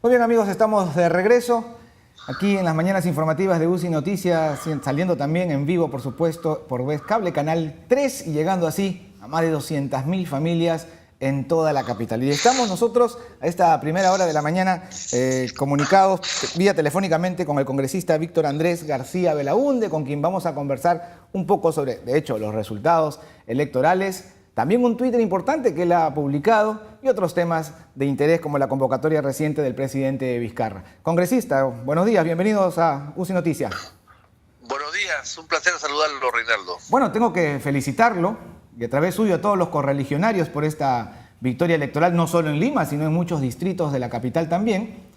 Muy bien, amigos, estamos de regreso aquí en las mañanas informativas de UCI Noticias, saliendo también en vivo, por supuesto, por Vez Cable, Canal 3, y llegando así a más de 200.000 familias en toda la capital. Y estamos nosotros a esta primera hora de la mañana comunicados vía telefónicamente con el congresista Víctor Andrés García Belaúnde, con quien vamos a conversar un poco sobre, de hecho, los resultados electorales, también un Twitter importante que él ha publicado y otros temas de interés como la convocatoria reciente del presidente Vizcarra. Congresista, buenos días, bienvenidos a UCI Noticias. Buenos días, un placer saludarlo, Reinaldo. Bueno, tengo que felicitarlo y a través suyo a todos los correligionarios por esta victoria electoral, no solo en Lima, sino en muchos distritos de la capital también.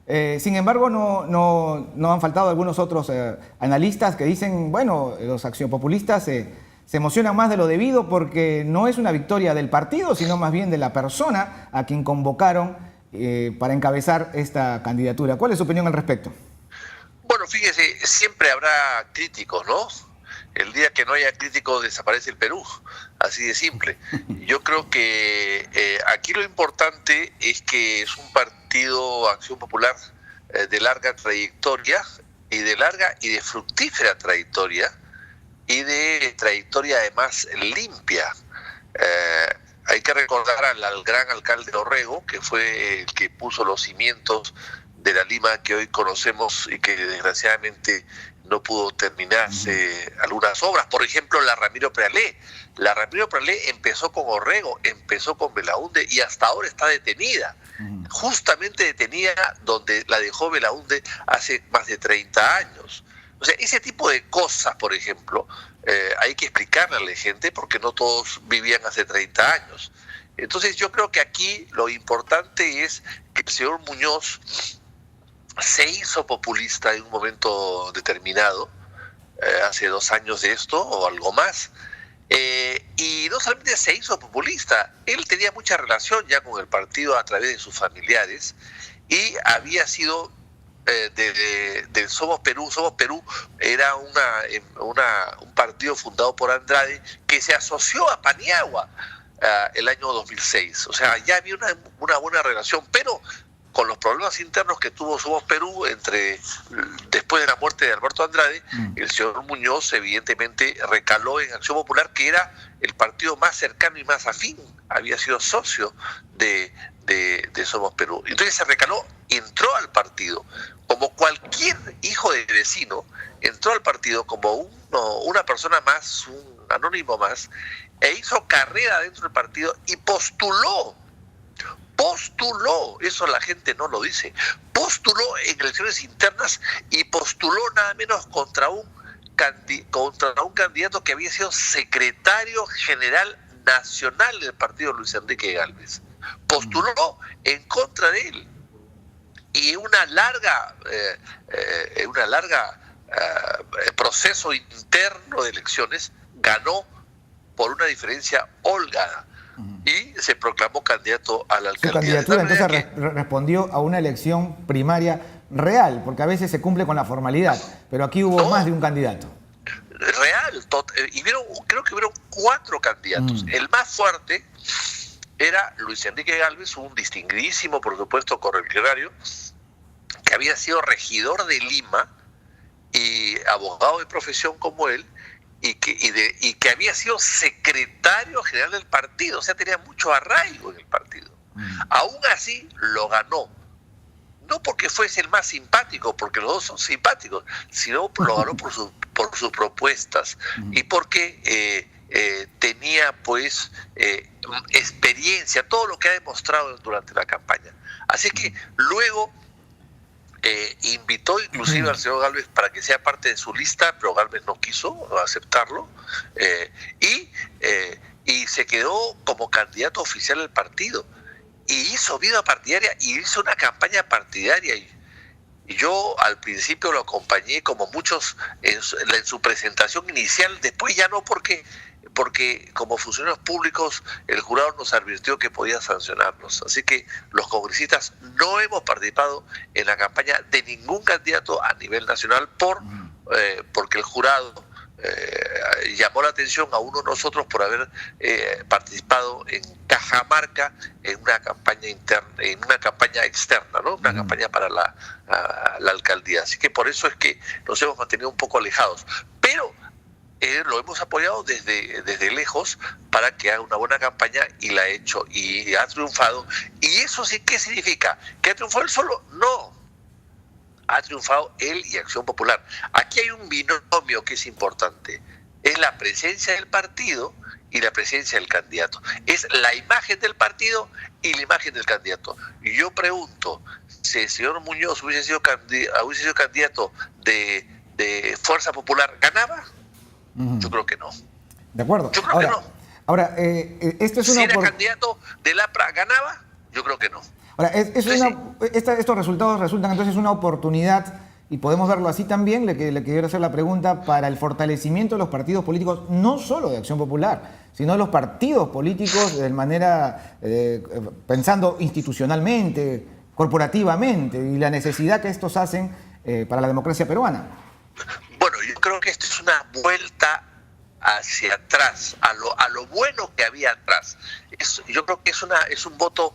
Sin embargo, no han faltado algunos otros analistas que dicen, bueno, los accionpopulistas se emocionan más de lo debido porque no es una victoria del partido, sino más bien de la persona a quien convocaron para encabezar esta candidatura. ¿Cuál es su opinión al respecto? Bueno, fíjese, siempre habrá críticos, ¿no? El día que no haya críticos desaparece el Perú, así de simple. Yo creo que aquí lo importante es que es un partido Acción Popular de larga trayectoria y de fructífera trayectoria, y de trayectoria además limpia. Hay que recordar al gran alcalde Orrego, que fue el que puso los cimientos de la Lima que hoy conocemos y que desgraciadamente no pudo terminarse algunas obras. Por ejemplo, la Ramiro Prealé. La Ramiro Prealé empezó con Orrego, empezó con Belaúnde y hasta ahora está detenida. Justamente detenida donde la dejó Belaúnde hace más de 30 años. O sea, ese tipo de cosas, por ejemplo, hay que explicarle a la gente porque no todos vivían hace 30 años. Entonces yo creo que aquí lo importante es que el señor Muñoz se hizo populista en un momento determinado, hace 2 años de esto o algo más, y no solamente se hizo populista, él tenía mucha relación ya con el partido a través de sus familiares y había sido del Somos Perú. Somos Perú era un partido fundado por Andrade que se asoció a Paniagua el año 2006. O sea, ya había una buena relación, pero con los problemas internos que tuvo Somos Perú después de la muerte de Alberto Andrade, el señor Muñoz evidentemente recaló en Acción Popular, que era el partido más cercano y más afín, había sido socio de Somos Perú. Entonces se recaló, entró al partido, como cualquier hijo de vecino, entró al partido como una persona más, un anónimo más, e hizo carrera dentro del partido y postuló, eso la gente no lo dice, postuló en elecciones internas y postuló nada menos contra un candidato que había sido secretario general nacional del partido, Luis Enrique Gálvez. Postuló en contra de él y una larga proceso interno de elecciones ganó por una diferencia holgada y se proclamó candidato a la alcaldía. Su candidatura entonces respondió a una elección primaria real, porque a veces se cumple con la formalidad, pero aquí hubo más de un candidato. Real, y creo que hubieron 4 candidatos. El más fuerte era Luis Enrique Gálvez, un distinguidísimo, por supuesto, correligionario, que había sido regidor de Lima y abogado de profesión como él, y que había sido secretario general del partido, o sea, tenía mucho arraigo en el partido. Aún así, lo ganó. No porque fuese el más simpático, porque los dos son simpáticos, sino lo ganó por sus propuestas y porque tenía, pues, experiencia, todo lo que ha demostrado durante la campaña. Así que luego invitó inclusive al señor Gálvez para que sea parte de su lista, pero Gálvez no quiso aceptarlo y se quedó como candidato oficial del partido y hizo vida partidaria y hizo una campaña partidaria y yo al principio lo acompañé como muchos en su presentación inicial, después ya no porque como funcionarios públicos el jurado nos advirtió que podía sancionarnos. Así que los congresistas no hemos participado en la campaña de ningún candidato a nivel nacional porque el jurado llamó la atención a uno de nosotros por haber participado en Cajamarca en una campaña interna, en una campaña externa, ¿no? Una campaña para la alcaldía. Así que por eso es que nos hemos mantenido un poco alejados. Pero lo hemos apoyado desde lejos para que haga una buena campaña, y la ha hecho y ha triunfado. ¿Y eso sí qué significa? ¿Que ha triunfado él solo? No. Ha triunfado él y Acción Popular. Aquí hay un binomio que es importante. Es la presencia del partido y la presencia del candidato. Es la imagen del partido y la imagen del candidato. Y yo pregunto, si el señor Muñoz hubiese sido candidato de Fuerza Popular, ¿ganaba? Yo creo que no. De acuerdo. Yo creo que no. Ahora, esto es si una... era candidato del APRA, ¿ganaba? Yo creo que no. Ahora, estos resultados resultan entonces una oportunidad, y podemos verlo así también, le quiero hacer la pregunta, para el fortalecimiento de los partidos políticos, no solo de Acción Popular, sino de los partidos políticos de manera, pensando institucionalmente, corporativamente, y la necesidad que estos hacen para la democracia peruana. Bueno, yo creo que esto es una vuelta hacia atrás, a lo bueno que había atrás. Yo creo que es un voto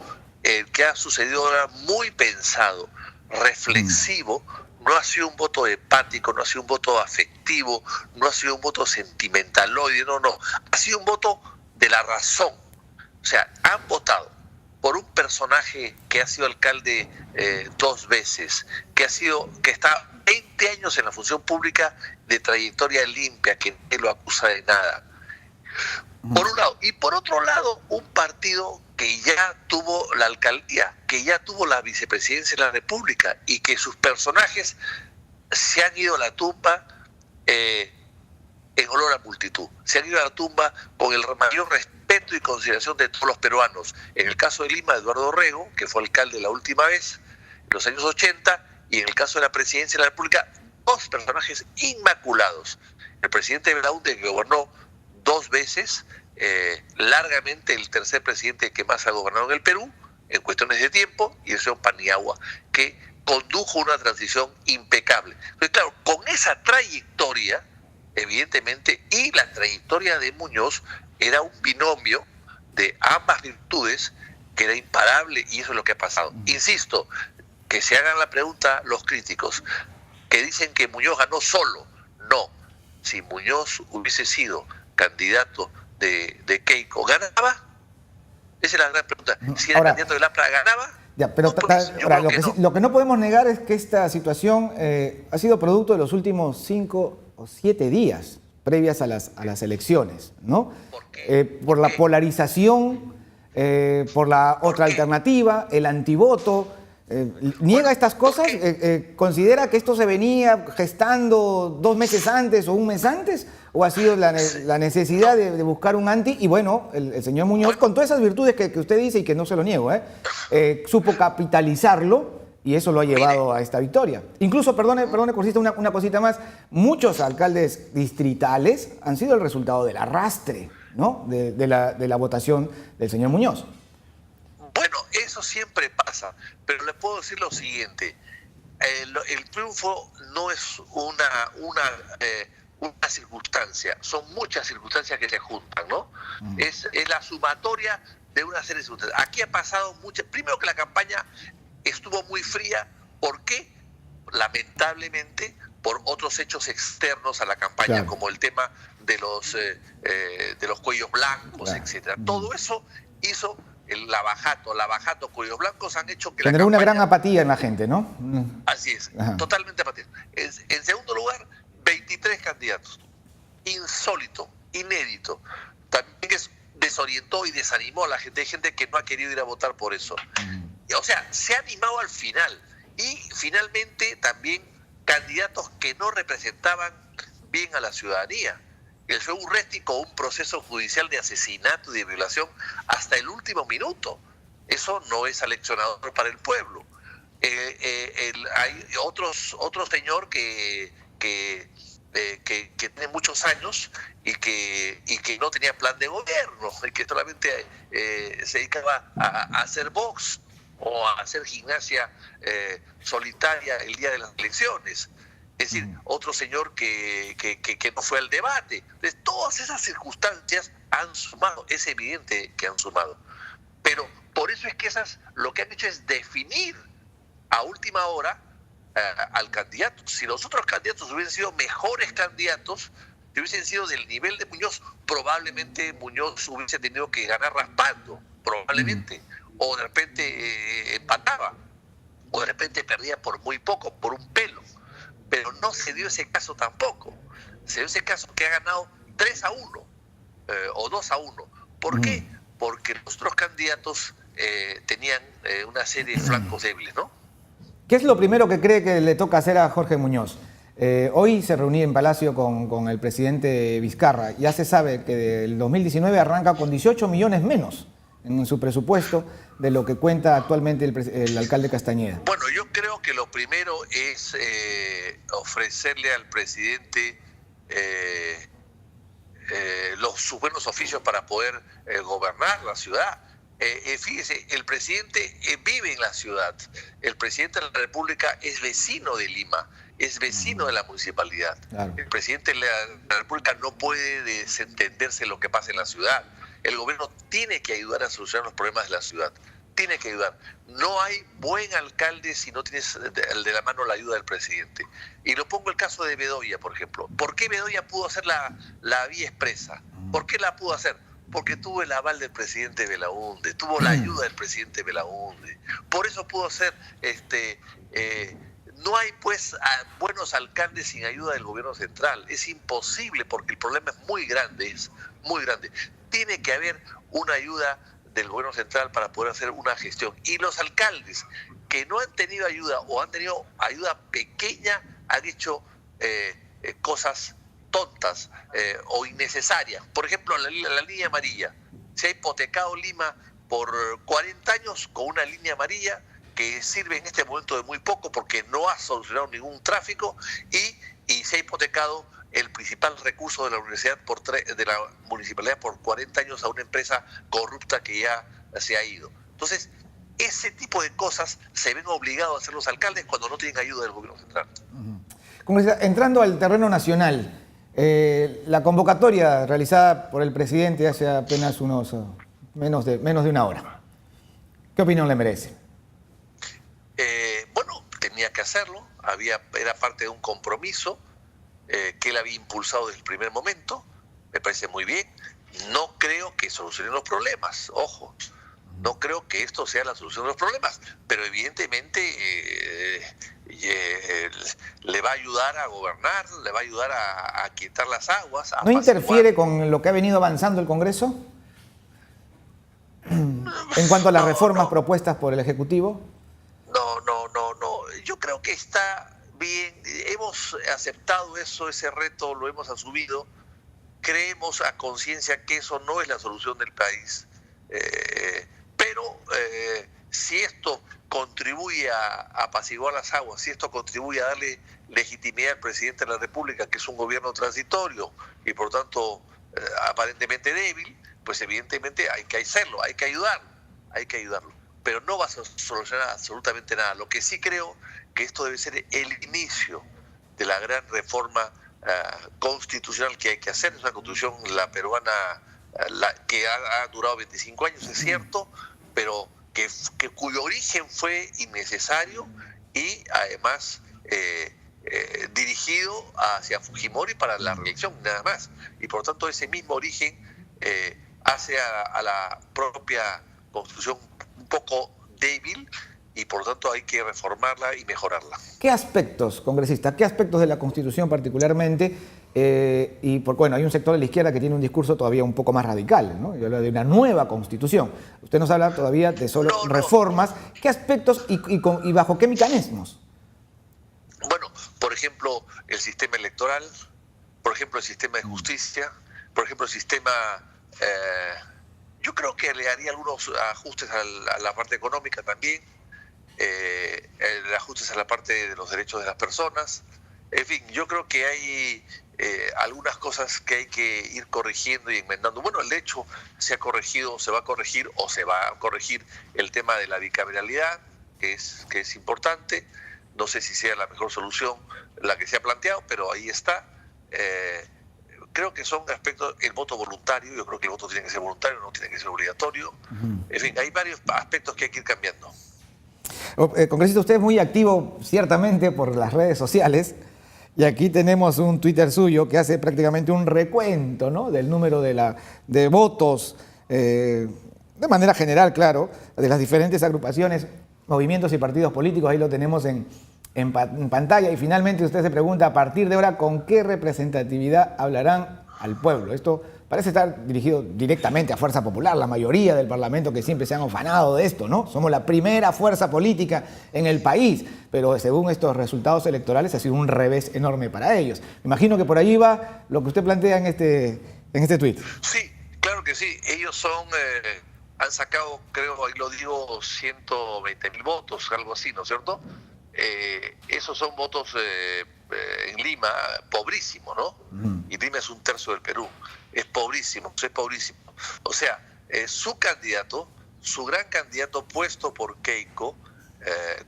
que ha sucedido ahora muy pensado, reflexivo. No ha sido un voto empático, no ha sido un voto afectivo, no ha sido un voto sentimentaloide, no. Ha sido un voto de la razón. O sea, han votado por un personaje que ha sido alcalde 2 veces, que está 20 años en la función pública, de trayectoria limpia, que nadie lo acusa de nada. Por un lado. Y por otro lado, un partido que ya tuvo la alcaldía, que ya tuvo la vicepresidencia de la República, y que sus personajes se han ido a la tumba en olor a multitud. Se han ido a la tumba con el mayor respeto y consideración de todos los peruanos. En el caso de Lima, Eduardo Rego, que fue alcalde la última vez, en los años 80, y en el caso de la presidencia de la República, 2 personajes inmaculados. El presidente Belaúnde, que gobernó 2 veces, largamente el tercer presidente que más ha gobernado en el Perú, en cuestiones de tiempo, y el señor Paniagua, que condujo una transición impecable. Entonces, claro, con esa trayectoria, evidentemente, y la trayectoria de Muñoz, era un binomio de ambas virtudes que era imparable, y eso es lo que ha pasado. Insisto, que se hagan la pregunta los críticos, que dicen que Muñoz ganó solo. No, si Muñoz hubiese sido candidato de Keiko, ¿ganaba? Esa es la gran pregunta. Si era candidato de APRA, ¿ganaba? Ya, pero ahora, lo que no podemos negar es que esta situación ha sido producto de los últimos 5 o 7 días previas a las elecciones, ¿no? ¿Por qué? Por la polarización, por la otra alternativa, el antivoto. ¿Niega estas cosas? ¿Considera que esto se venía gestando 2 meses antes o 1 mes antes? ¿O ha sido la necesidad de buscar un anti? Y bueno, el señor Muñoz, con todas esas virtudes que usted dice y que no se lo niego, supo capitalizarlo, y eso lo ha llevado a esta victoria. Incluso, perdone, cosita, una cosita más, muchos alcaldes distritales han sido el resultado del arrastre, ¿no? de la votación del señor Muñoz. Bueno, eso siempre pasa, pero le puedo decir lo siguiente: el triunfo no es una circunstancia, son muchas circunstancias que se juntan, ¿no? Es la sumatoria de una serie de circunstancias. Aquí ha pasado mucho. Primero, que la campaña estuvo muy fría. ¿Por qué? Lamentablemente, por otros hechos externos a la campaña, claro, como el tema de los cuellos blancos, claro, etcétera. Todo eso hizo el lavajato, cuellos blancos, han hecho que generó una gran apatía en la gente, ¿no? Así es, ajá, totalmente apatía. En segundo lugar, 23 candidatos. Insólito, inédito. También desorientó y desanimó a la gente. Hay gente que no ha querido ir a votar por eso. O sea, se ha animado al final. Y finalmente también candidatos que no representaban bien a la ciudadanía. El señor Urresti, con un proceso judicial de asesinato y de violación hasta el último minuto. Eso no es aleccionador para el pueblo. Hay otro señor que tiene muchos años y que no tenía plan de gobierno, y que solamente se dedicaba a hacer box o a hacer gimnasia solitaria el día de las elecciones. Es decir, otro señor que no fue al debate. Entonces, todas esas circunstancias han sumado, es evidente que han sumado. Pero por eso es que lo que han hecho es definir a última hora al candidato. Si los otros candidatos hubiesen sido mejores candidatos, si hubiesen sido del nivel de Muñoz, probablemente Muñoz hubiese tenido que ganar raspando, probablemente. O de repente empataba, o de repente perdía por muy poco, por un pelo. Pero no se dio ese caso tampoco. Se dio ese caso que ha ganado 3-1 o 2-1. ¿Por qué? Porque los otros candidatos tenían una serie de flancos débiles, ¿no? ¿Qué es lo primero que cree que le toca hacer a Jorge Muñoz? Hoy se reunió en Palacio con el presidente Vizcarra. Ya se sabe que el 2019 arranca con 18 millones menos en su presupuesto de lo que cuenta actualmente el alcalde Castañeda. Bueno, yo creo que lo primero es ofrecerle al presidente sus buenos oficios para poder gobernar la ciudad. Fíjese, el presidente vive en la ciudad. El presidente de la República es vecino de Lima, es vecino de la municipalidad. Claro. El presidente de la República no puede desentenderse de lo que pasa en la ciudad. El gobierno tiene que ayudar a solucionar los problemas de la ciudad. Tiene que ayudar. No hay buen alcalde si no tienes de la mano la ayuda del presidente. Y lo pongo el caso de Bedoya, por ejemplo. ¿Por qué Bedoya pudo hacer la vía expresa? ¿Por qué la pudo hacer? Porque tuvo el aval del presidente Belaúnde, tuvo la ayuda del presidente Belaúnde. Por eso pudo hacer, no hay pues buenos alcaldes sin ayuda del gobierno central. Es imposible porque el problema es muy grande, Tiene que haber una ayuda del gobierno central para poder hacer una gestión. Y los alcaldes que no han tenido ayuda o han tenido ayuda pequeña han hecho cosas tontas o innecesarias. Por ejemplo, la línea amarilla. Se ha hipotecado Lima por 40 años con una línea amarilla que sirve en este momento de muy poco porque no ha solucionado ningún tráfico y se ha hipotecado el principal recurso de la universidad de la municipalidad por 40 años a una empresa corrupta que ya se ha ido. Entonces, ese tipo de cosas se ven obligados a hacer los alcaldes cuando no tienen ayuda del gobierno central. Entrando al terreno nacional, la convocatoria realizada por el presidente hace apenas menos de una hora. ¿Qué opinión le merece? Bueno, tenía que hacerlo, era parte de un compromiso que él había impulsado desde el primer momento. Me parece muy bien. No creo que solucione los problemas, ojo. No creo que esto sea la solución de los problemas, pero evidentemente le va a ayudar a gobernar, le va a ayudar a quitar las aguas. ¿No interfiere con lo que ha venido avanzando el Congreso? En cuanto a las reformas propuestas por el Ejecutivo. No. Yo creo que está bien. Hemos aceptado ese reto, lo hemos asumido. Creemos a conciencia que eso no es la solución del país. Pero si esto contribuye a apaciguar las aguas, si esto contribuye a darle legitimidad al presidente de la República, que es un gobierno transitorio y por tanto aparentemente débil, pues evidentemente hay que hacerlo, hay que ayudarlo. Pero no va a solucionar absolutamente nada. Lo que sí creo que esto debe ser el inicio de la gran reforma constitucional que hay que hacer. Es una constitución, la peruana, que ha durado 25 años, es cierto, pero cuyo origen fue innecesario y además dirigido hacia Fujimori para la reelección, nada más. Y por tanto ese mismo origen hace a la propia constitución un poco débil y por lo tanto hay que reformarla y mejorarla. ¿Qué aspectos, congresista, qué aspectos de la Constitución particularmente? Bueno, hay un sector de la izquierda que tiene un discurso todavía un poco más radical, ¿no? Y habla de una nueva Constitución. Usted nos habla todavía de solo reformas. ¿Qué aspectos y bajo qué mecanismos? Bueno, por ejemplo, el sistema electoral, por ejemplo, el sistema de justicia, por ejemplo, el sistema... yo creo que le haría algunos ajustes a la parte económica también, ajustes a la parte de los derechos de las personas. En fin, yo creo que hay algunas cosas que hay que ir corrigiendo y enmendando. Bueno, de hecho, se ha corregido, se va a corregir o se va a corregir el tema de la bicameralidad, que es importante. No sé si sea la mejor solución, la que se ha planteado, pero ahí está. Creo que son aspectos, el voto voluntario, yo creo que el voto tiene que ser voluntario, no tiene que ser obligatorio. En fin, hay varios aspectos que hay que ir cambiando. Congresista, usted es muy activo, ciertamente, por las redes sociales. Y aquí tenemos un Twitter suyo que hace prácticamente un recuento, ¿no?, del número de votos, de manera general, claro, de las diferentes agrupaciones, movimientos y partidos políticos. Ahí lo tenemos en pantalla. Y finalmente usted se pregunta, a partir de ahora, ¿con qué representatividad hablarán al pueblo? Esto parece estar dirigido directamente a Fuerza Popular, la mayoría del Parlamento que siempre se han ufanado de esto, ¿no? Somos la primera fuerza política en el país, pero según estos resultados electorales ha sido un revés enorme para ellos. Me imagino que por allí va lo que usted plantea en este tuit. Sí, claro que sí. Ellos han sacado, creo, ahí lo digo, 120.000 votos, algo así, ¿no es cierto? Esos son votos en Lima, pobrísimos, ¿no? Y Lima es un tercio del Perú. Es pobrísimo, es pobrísimo. O sea, su candidato, su gran candidato puesto por Keiko,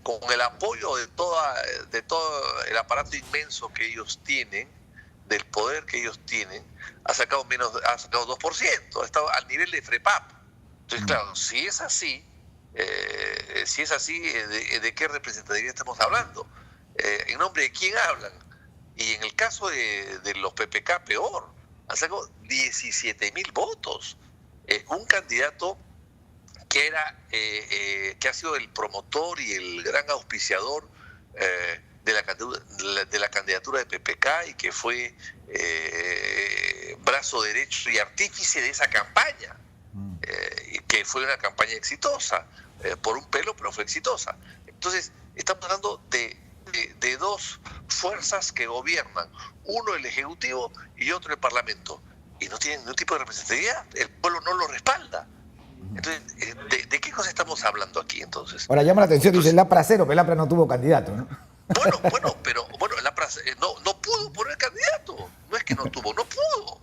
con el apoyo de todo el aparato inmenso que ellos tienen, del poder que ellos tienen, ha sacado 2%, ha estado al nivel de FREPAP. Entonces, claro, si es así, ¿de qué representatividad estamos hablando? ¿En nombre de quién hablan? Y en el caso de los PPK, peor, han sacado 17.000 votos. Un candidato que ha sido el promotor y el gran auspiciador de la candidatura de PPK, y que fue brazo derecho y artífice de esa campaña, que fue una campaña exitosa, por un pelo, pero fue exitosa. Entonces, estamos hablando de dos fuerzas que gobiernan, uno el Ejecutivo y otro el Parlamento, y no tienen ningún tipo de representatividad, el pueblo no lo respalda. Entonces, ¿de qué cosa estamos hablando aquí entonces? Ahora llama la atención, dice el APRA cero, pero el APRA no tuvo candidato, ¿no? Pero el APRA no pudo poner candidato, no es que no tuvo, no pudo.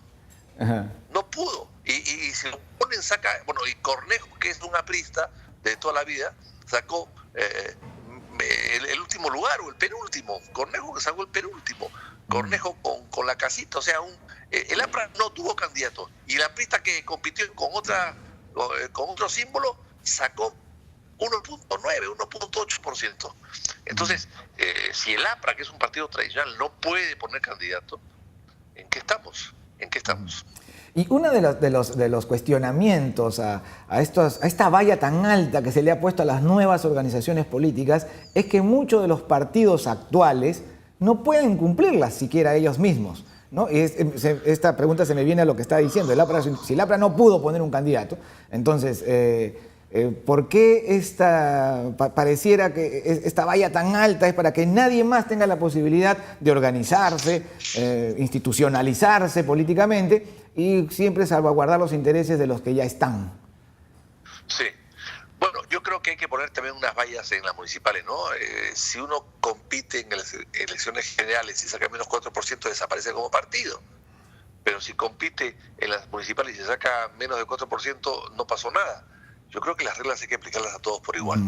Ajá. No pudo. Y si lo ponen, saca, y Cornejo, que es un aprista de toda la vida, sacó el último lugar, o el penúltimo. Cornejo que sacó el penúltimo. Cornejo con la casita, o sea, el APRA no tuvo candidato. Y el aprista que compitió con otro símbolo sacó 1.9, 1.8%. Entonces, si el APRA, que es un partido tradicional, no puede poner candidato, ¿en qué estamos? ¿En qué estamos? Y uno de los cuestionamientos a esta valla tan alta que se le ha puesto a las nuevas organizaciones políticas es que muchos de los partidos actuales no pueden cumplirlas siquiera ellos mismos, ¿no? Y esta pregunta se me viene a lo que está diciendo. Si el APRA no pudo poner un candidato, entonces, ¿por qué pareciera que esta valla tan alta es para que nadie más tenga la posibilidad de organizarse, institucionalizarse políticamente y siempre salvaguardar los intereses de los que ya están? Sí. Bueno, yo creo que hay que poner también unas vallas en las municipales, ¿no? Si uno compite en las elecciones generales y saca menos 4%, desaparece como partido. Pero si compite en las municipales y se saca menos del 4%, no pasó nada. Yo creo que las reglas hay que aplicarlas a todos por igual.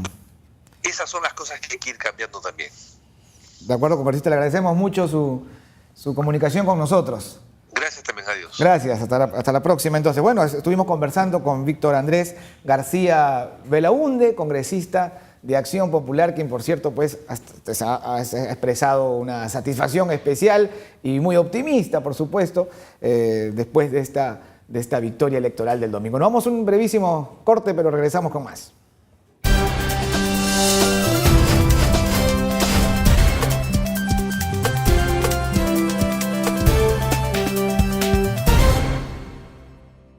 Esas son las cosas que hay que ir cambiando también. De acuerdo, congresista, le agradecemos mucho su comunicación con nosotros. Gracias también, adiós. Gracias, hasta la próxima. Entonces, bueno, estuvimos conversando con Víctor Andrés García Belaúnde, congresista de Acción Popular, quien, por cierto, pues ha expresado una satisfacción especial y muy optimista, por supuesto, después de esta victoria electoral del domingo. Nos vamos a un brevísimo corte, pero regresamos con más.